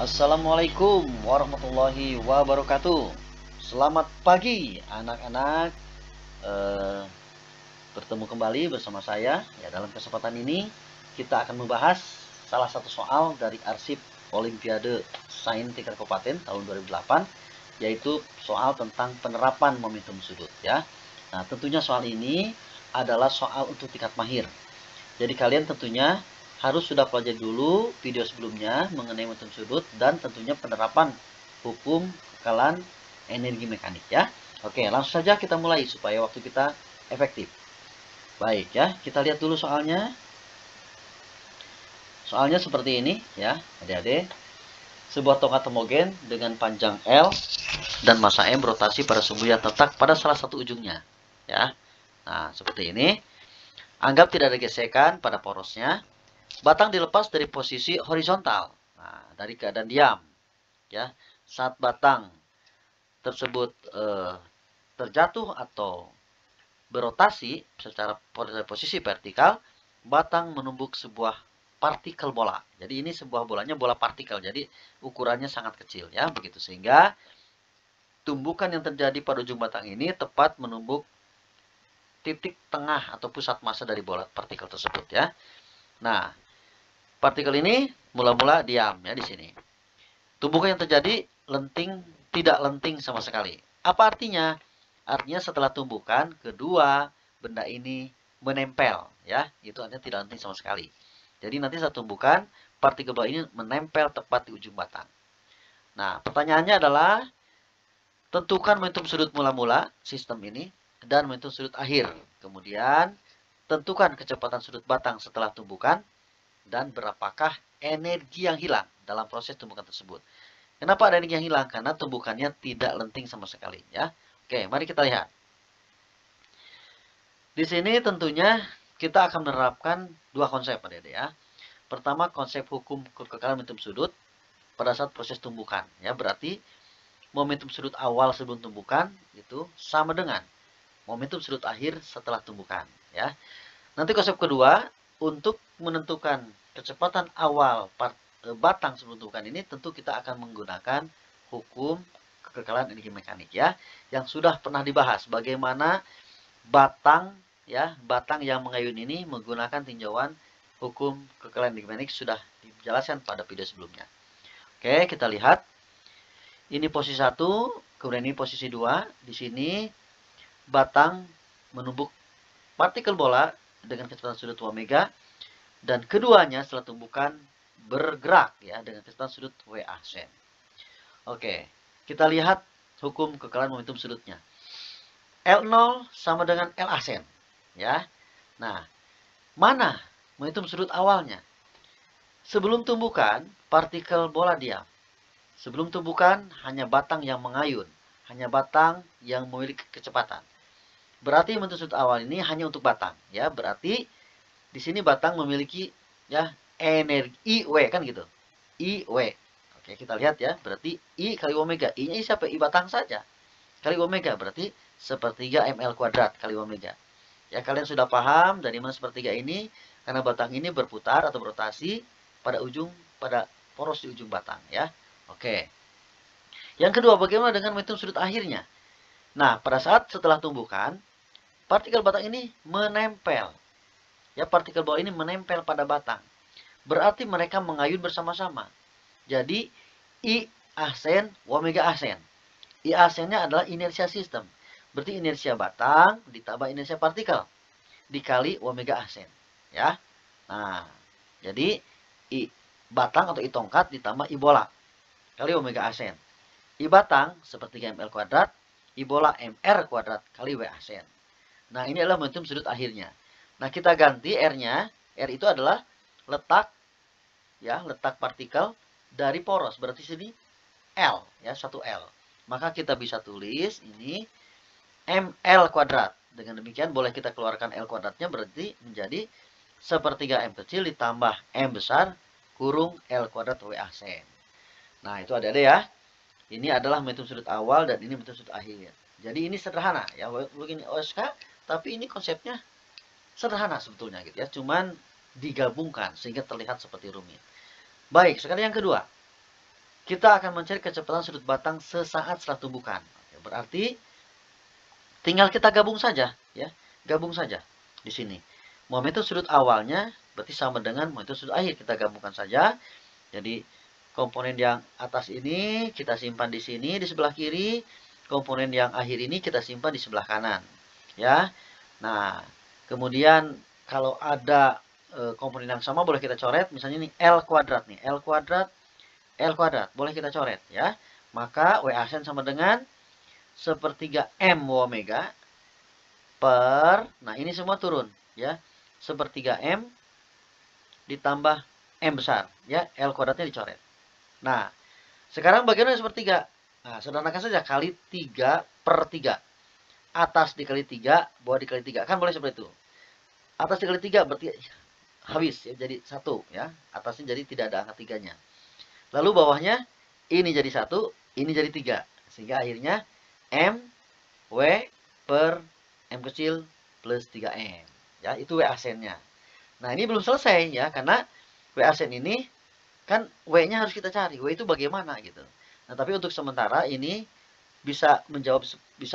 Assalamualaikum warahmatullahi wabarakatuh. Selamat pagi anak-anak. Eh, Bertemu kembali bersama saya. Ya, dalam kesempatan ini kita akan membahas salah satu soal dari arsip Olimpiade Sains tingkat kabupaten tahun 2008, yaitu soal tentang penerapan momentum sudut ya. Nah, tentunya soal ini adalah soal untuk tingkat mahir. Jadi kalian tentunya harus sudah pelajari dulu video sebelumnya mengenai momentum sudut dan tentunya penerapan hukum kekekalan energi mekanik ya. Oke, langsung saja kita mulai supaya waktu kita efektif. Baik ya, kita lihat dulu soalnya. Soalnya seperti ini ya, adik-adik. Sebuah tongkat homogen dengan panjang L dan massa M berotasi pada sumbu yang terletak pada salah satu ujungnya. Ya. Nah, seperti ini. Anggap tidak ada gesekan pada porosnya. Batang dilepas dari posisi horizontal. Nah, dari keadaan diam. Ya. Saat batang tersebut terjatuh atau berotasi secara posisi vertikal, batang menumbuk sebuah partikel bola. Jadi ini sebuah bolanya bola partikel. Jadi ukurannya sangat kecil ya, begitu sehingga tumbukan yang terjadi pada ujung batang ini tepat menumbuk titik tengah atau pusat massa dari bola partikel tersebut ya. Nah, partikel ini mula-mula diam ya di sini. Tumbukan yang terjadi lenting, tidak lenting sama sekali. Apa artinya? Artinya setelah tumbukan, kedua benda ini menempel ya. Itu artinya tidak lenting sama sekali. Jadi nanti saat tumbukan, partikel bola ini menempel tepat di ujung batang. Nah, pertanyaannya adalah tentukan momentum sudut mula-mula sistem ini dan momentum sudut akhir. Kemudian tentukan kecepatan sudut batang setelah tumbukan dan berapakah energi yang hilang dalam proses tumbukan tersebut. Kenapa ada energi yang hilang? Karena tumbukannya tidak lenting sama sekali ya. Oke, mari kita lihat. Di sini tentunya kita akan menerapkan dua konsep adik-adik ya. Pertama, konsep hukum kekekalan momentum sudut pada saat proses tumbukan ya. Berarti momentum sudut awal sebelum tumbukan itu sama dengan momentum sudut akhir setelah tumbukan ya. Nanti konsep kedua, untuk menentukan kecepatan awal batang sebelum tumbukan ini tentu kita akan menggunakan hukum kekekalan energi mekanik ya, yang sudah pernah dibahas bagaimana batang ya, batang yang mengayun ini menggunakan tinjauan hukum kekekalan energi mekanik sudah dijelaskan pada video sebelumnya. Oke, kita lihat. Ini posisi 1, kemudian ini posisi 2. Di sini batang menumbuk partikel bola dengan kecepatan sudut omega, dan keduanya setelah tumbukan bergerak ya dengan kecepatan sudut WA sen. Oke, kita lihat hukum kekekalan momentum sudutnya. L0 sama dengan L asen ya. Nah, mana momentum sudut awalnya? Sebelum tumbukan, partikel bola diam. Sebelum tumbukan, hanya batang yang mengayun, hanya batang yang memiliki kecepatan. Berarti momentum sudut awal ini hanya untuk batang ya. Berarti di sini batang memiliki ya energi IW kan gitu. IW. Oke, kita lihat ya. Berarti I kali omega. I-nya siapa? I batang saja. Kali omega berarti sepertiga ml kuadrat kali omega. Ya, kalian sudah paham dari mana sepertiga ini? Karena batang ini berputar atau berotasi pada poros di ujung batang ya. Oke. Yang kedua, bagaimana dengan momentum sudut akhirnya? Nah, pada saat setelah tumbukan, partikel batang ini menempel. Ya, partikel bola ini menempel pada batang. Berarti mereka mengayun bersama-sama. Jadi, I asen, omega asen. I asennya adalah inersia sistem. Berarti inersia batang ditambah inersia partikel dikali omega asen. Ya. Nah, jadi I batang atau I tongkat ditambah I bola kali omega asen. I batang sepertiga ml kuadrat, I bola mr kuadrat kali W asen. Nah, ini adalah momentum sudut akhirnya. Nah, kita ganti R-nya. R itu adalah letak ya, letak partikel dari poros. Berarti sini L ya, 1L. Maka kita bisa tulis ini ml kuadrat. Dengan demikian boleh kita keluarkan L kuadratnya, berarti menjadi sepertiga M kecil ditambah M besar kurung L kuadrat W asen. Nah, itu ada ya. Ini adalah momentum sudut awal dan ini momentum sudut akhir. Jadi ini sederhana ya, begini OSK, tapi ini konsepnya sederhana sebetulnya gitu ya, cuman digabungkan sehingga terlihat seperti rumit. Baik, sekarang yang kedua. kita akan mencari kecepatan sudut batang sesaat setelah tumbukan. Berarti tinggal kita gabung saja, ya. Gabung saja di sini. Momentum sudut awalnya berarti sama dengan momentum sudut akhir. Kita gabungkan saja. Jadi komponen yang atas ini kita simpan di sini di sebelah kiri. Komponen yang akhir ini kita simpan di sebelah kanan, ya. Nah, kemudian kalau ada komponen yang sama boleh kita coret. Misalnya ini L kuadrat nih, L kuadrat boleh kita coret, ya. Maka WA sen sama dengan sepertiga M omega per, nah ini semua turun, ya, sepertiga M ditambah M besar, ya, L kuadratnya dicoret. Nah, sekarang bagaimana sepertiga? Nah, sederhanakan saja, kali 3 per 3. Atas dikali 3, bawah dikali 3. Kan boleh seperti itu. Atas dikali 3 berarti habis, ya, jadi 1, ya. Atasnya jadi tidak ada angka 3-nya. Lalu bawahnya, ini jadi 1, ini jadi 3. Sehingga akhirnya M, W per M kecil plus 3M. Ya, itu W asennya. Nah, ini belum selesai, ya. Karena W asen ini, kan W-nya harus kita cari. W itu bagaimana, gitu. Nah, tapi untuk sementara ini bisa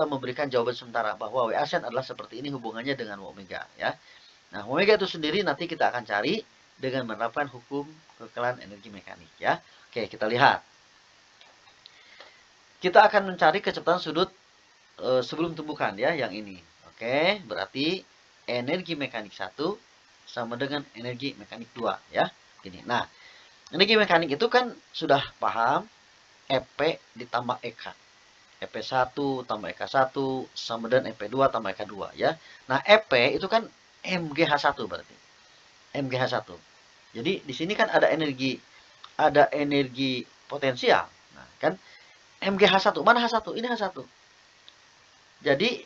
memberikan jawaban sementara bahwa W asen adalah seperti ini hubungannya dengan omega, ya. Nah, omega itu sendiri nanti kita akan cari dengan menerapkan hukum kekekalan energi mekanik, ya. Oke, kita lihat. Kita akan mencari kecepatan sudut sebelum tumbukan, ya, yang ini. Oke, berarti energi mekanik 1 sama dengan energi mekanik 2, ya. Gini. Nah, energi mekanik itu kan sudah paham, EP ditambah EK. EP1 tambah EK1 sama dengan EP2 tambah EK2, ya. Nah, EP itu kan MGH1 berarti. MGH1. Jadi di sini kan ada energi potensial. Nah, kan MGH1, mana H1? Ini H1. Jadi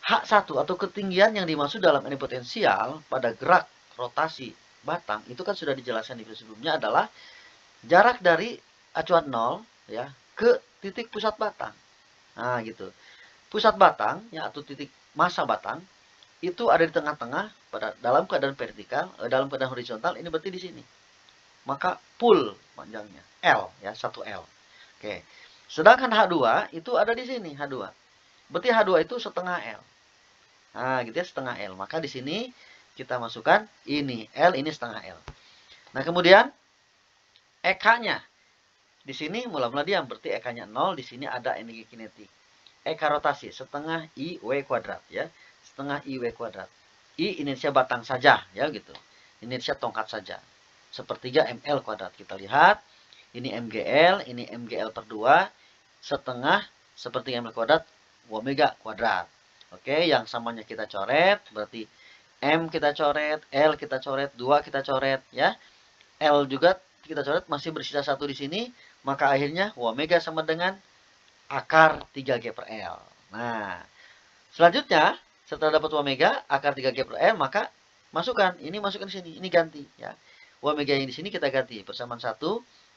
H1 atau ketinggian yang dimaksud dalam energi potensial pada gerak rotasi batang itu kan sudah dijelaskan di video sebelumnya adalah jarak dari acuan 0, ya, ke titik pusat batang. Nah, gitu. Pusat batang, ya, atau titik massa batang itu ada di tengah-tengah pada dalam keadaan vertikal, dalam keadaan horizontal ini berarti di sini. Maka pull panjangnya L, ya, 1L. Oke. Sedangkan H2 itu ada di sini, H2. Berarti H2 itu setengah L. Nah, gitu ya, setengah L. Maka di sini kita masukkan ini L, ini setengah L. Nah, kemudian EK-nya di sini mula-mula diam, berarti EK-nya 0, di sini ada energi kinetik. EK rotasi setengah IW kuadrat, ya. Setengah IW kuadrat. I inersia batang saja, ya, gitu. Inersia tongkat saja. Sepertiga ML kuadrat. Kita lihat, ini MGL, ini MGL per 2, setengah sepertiga ML kuadrat, omega kuadrat. Oke, yang samanya kita coret, berarti M kita coret, L kita coret, 2 kita coret, ya. L juga kita coret, masih bersisa 1 di sini, maka akhirnya omega sama dengan akar 3G per L. Nah, selanjutnya setelah dapat omega akar 3G per L, maka masukkan di sini, ini ganti, ya. Omega yang di sini kita ganti, persamaan 1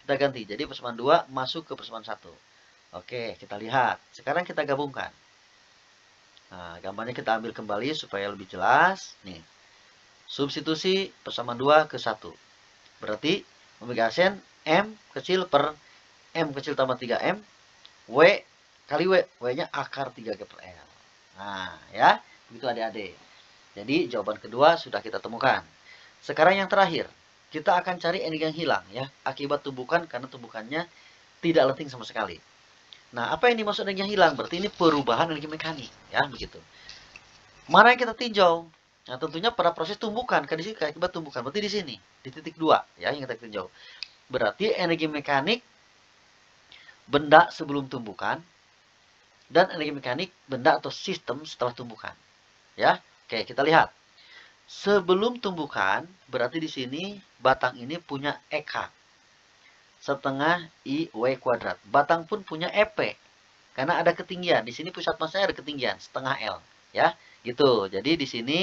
kita ganti, jadi persamaan 2 masuk ke persamaan 1. Oke, kita lihat. Sekarang kita gabungkan. Nah, gambarnya kita ambil kembali supaya lebih jelas. Nih, substitusi persamaan 2 ke 1. Berarti omega asen M kecil per M kecil tambah 3M, W kali W. W-nya akar 3G per L. Nah, ya. Begitu adik-adik. Jadi, jawaban kedua sudah kita temukan. Sekarang yang terakhir. Kita akan cari energi yang hilang, ya. Akibat tumbukan karena tumbukannya tidak lenting sama sekali. Nah, apa yang dimaksud energi yang hilang? Berarti ini perubahan energi mekanik, ya, begitu. Mana yang kita tinjau? Nah, tentunya pada proses tumbukan, kan di sini akibat tumbukan. Berarti di sini, di titik 2, ya, yang kita tinjau. Berarti energi mekanik benda sebelum tumbukan dan energi mekanik benda atau sistem setelah tumbukan. Ya, oke, kita lihat. Sebelum tumbukan, berarti di sini batang ini punya EK setengah IW kuadrat. Batang pun punya EP karena ada ketinggian. Di sini pusat masanya ada ketinggian setengah L, ya. Gitu. Jadi di sini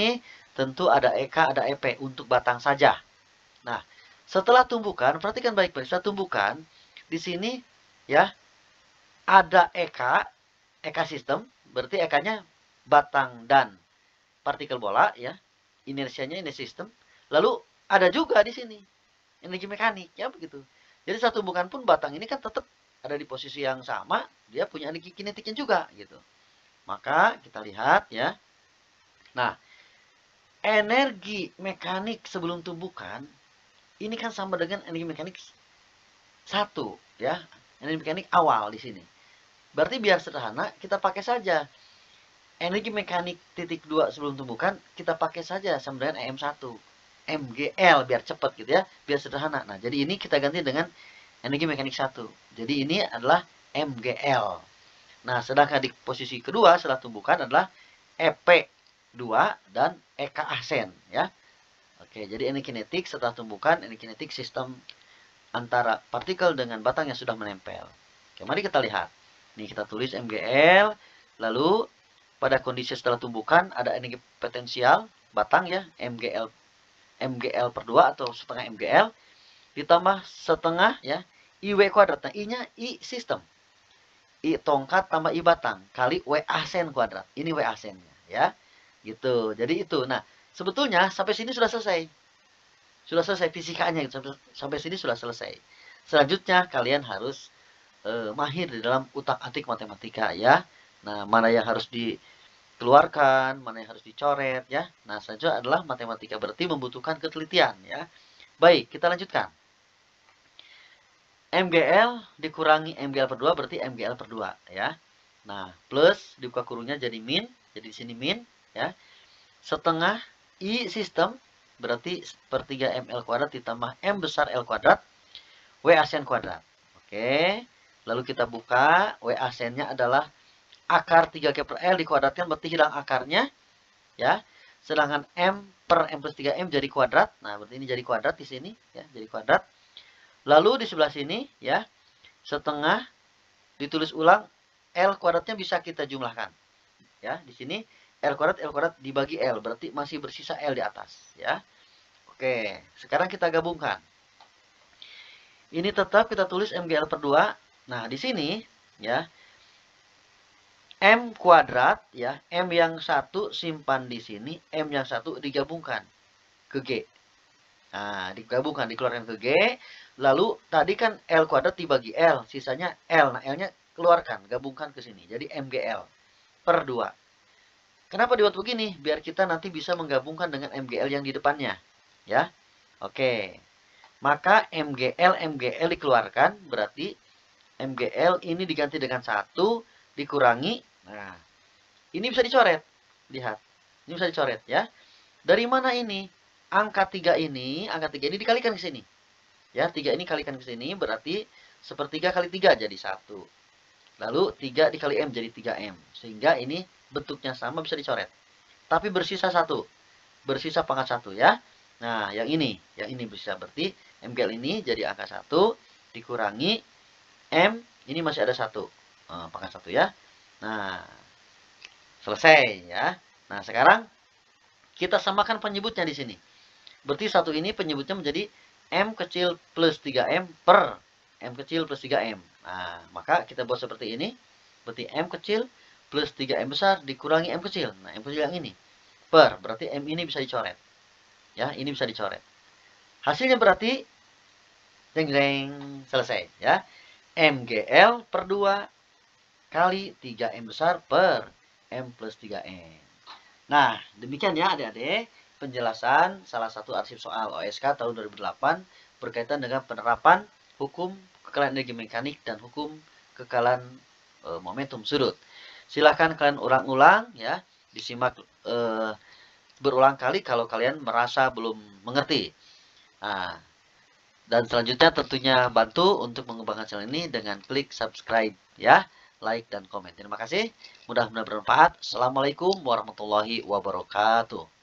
tentu ada EK, ada EP untuk batang saja. Nah, setelah tumbukan, perhatikan baik-baik. Setelah tumbukan, di sini, ya, ada EK sistem, berarti EK-nya batang dan partikel bola, ya. Inersianya ini sistem. Lalu ada juga di sini energi mekanik, ya, begitu. Jadi saat tumbukan pun batang ini kan tetap ada di posisi yang sama, dia punya energi kinetiknya juga gitu. Maka kita lihat ya. Nah, energi mekanik sebelum tumbukan ini kan sama dengan energi mekanik 1 ya. Energi mekanik awal di sini. Berarti biar sederhana kita pakai saja energi mekanik titik 2 sebelum tumbukan kita pakai saja sama dengan EM1 MGL biar cepat gitu ya, biar sederhana. Nah, jadi ini kita ganti dengan energi mekanik 1. Jadi ini adalah MGL. Nah, sedangkan di posisi kedua setelah tumbukan adalah EP2 dan EK asen ya. Oke, jadi energi kinetik setelah tumbukan, energi kinetik sistem antara partikel dengan batang yang sudah menempel. Oke, mari kita lihat. Nih kita tulis MGL, lalu pada kondisi setelah tumbukan ada energi potensial batang ya, MGL per 2 atau setengah MGL ditambah setengah ya IW kuadrat. Nah, I-nya I sistem. I tongkat tambah I batang kali W asen kuadrat. Ini W asennya ya. Gitu. Jadi itu. Nah, sebetulnya sampai sini sudah selesai. Sudah selesai fisikanya gitu. Sampai sini sudah selesai. Selanjutnya kalian harus mahir di dalam utak-atik matematika ya. Nah, mana yang harus dikeluarkan, mana yang harus dicoret ya. Nah, selanjutnya adalah matematika berarti membutuhkan ketelitian ya. Baik, kita lanjutkan. MGL dikurangi MGL per 2 berarti MGL per 2 ya. Nah, plus dibuka kurungnya jadi min, jadi di sini min ya. Setengah I sistem berarti per 3 ML kuadrat ditambah M besar L kuadrat W asen kuadrat. Oke. Lalu kita buka, W asennya adalah akar 3G per L dikuadratkan berarti hilang akarnya. Ya. Sedangkan M per M plus 3M jadi kuadrat. Nah, berarti ini jadi kuadrat di sini. Ya, jadi kuadrat. Lalu di sebelah sini, ya, setengah ditulis ulang, L kuadratnya bisa kita jumlahkan. Ya, di sini L kuadrat dibagi L. Berarti masih bersisa L di atas. Ya. Oke, sekarang kita gabungkan. Ini tetap kita tulis MGL per 2. Nah, di sini ya M kuadrat ya, M yang 1 simpan di sini, M yang 1 digabungkan ke G. Nah, digabungkan dikeluarkan ke G, lalu tadi kan L kuadrat dibagi L, sisanya L. Nah, L-nya keluarkan, gabungkan ke sini. Jadi MGL per 2. Kenapa dibuat begini? Biar kita nanti bisa menggabungkan dengan MGL yang di depannya. Ya. Oke. Maka MGL dikeluarkan, berarti MGL ini diganti dengan 1, dikurangi. Nah, ini bisa dicoret. Lihat. Ini bisa dicoret ya. Dari mana ini? Angka 3 ini dikalikan ke sini. Ya, 3 ini kalikan ke sini, berarti sepertiga kali 3 jadi 1. Lalu 3 dikali M jadi 3M. Sehingga ini bentuknya sama bisa dicoret. Tapi bersisa 1. Bersisa pangkat 1 ya. Nah, yang ini bisa berarti MGL ini jadi angka 1 dikurangi M, ini masih ada 1. Pangkat 1 ya. Nah, selesai ya. Nah, sekarang kita samakan penyebutnya di sini. Berarti 1 ini penyebutnya menjadi M kecil plus 3M per M kecil plus 3M. Nah, maka kita buat seperti ini. Berarti M kecil plus 3M besar dikurangi M kecil. Nah, M kecil yang ini. Per, berarti M ini bisa dicoret. Ya, ini bisa dicoret. Hasilnya berarti jeng-jeng selesai ya. MGL per 2 kali 3M besar per M plus 3M. Nah, demikian ya adik-adik penjelasan salah satu arsip soal OSK tahun 2008 berkaitan dengan penerapan hukum kekalahan energi mekanik dan hukum kekalahan momentum sudut. Silahkan kalian ulang-ulang ya, disimak berulang kali kalau kalian merasa belum mengerti. Nah, dan selanjutnya tentunya bantu untuk mengembangkan channel ini dengan klik subscribe ya, like dan komen. Terima kasih, mudah-mudahan bermanfaat. Assalamualaikum warahmatullahi wabarakatuh.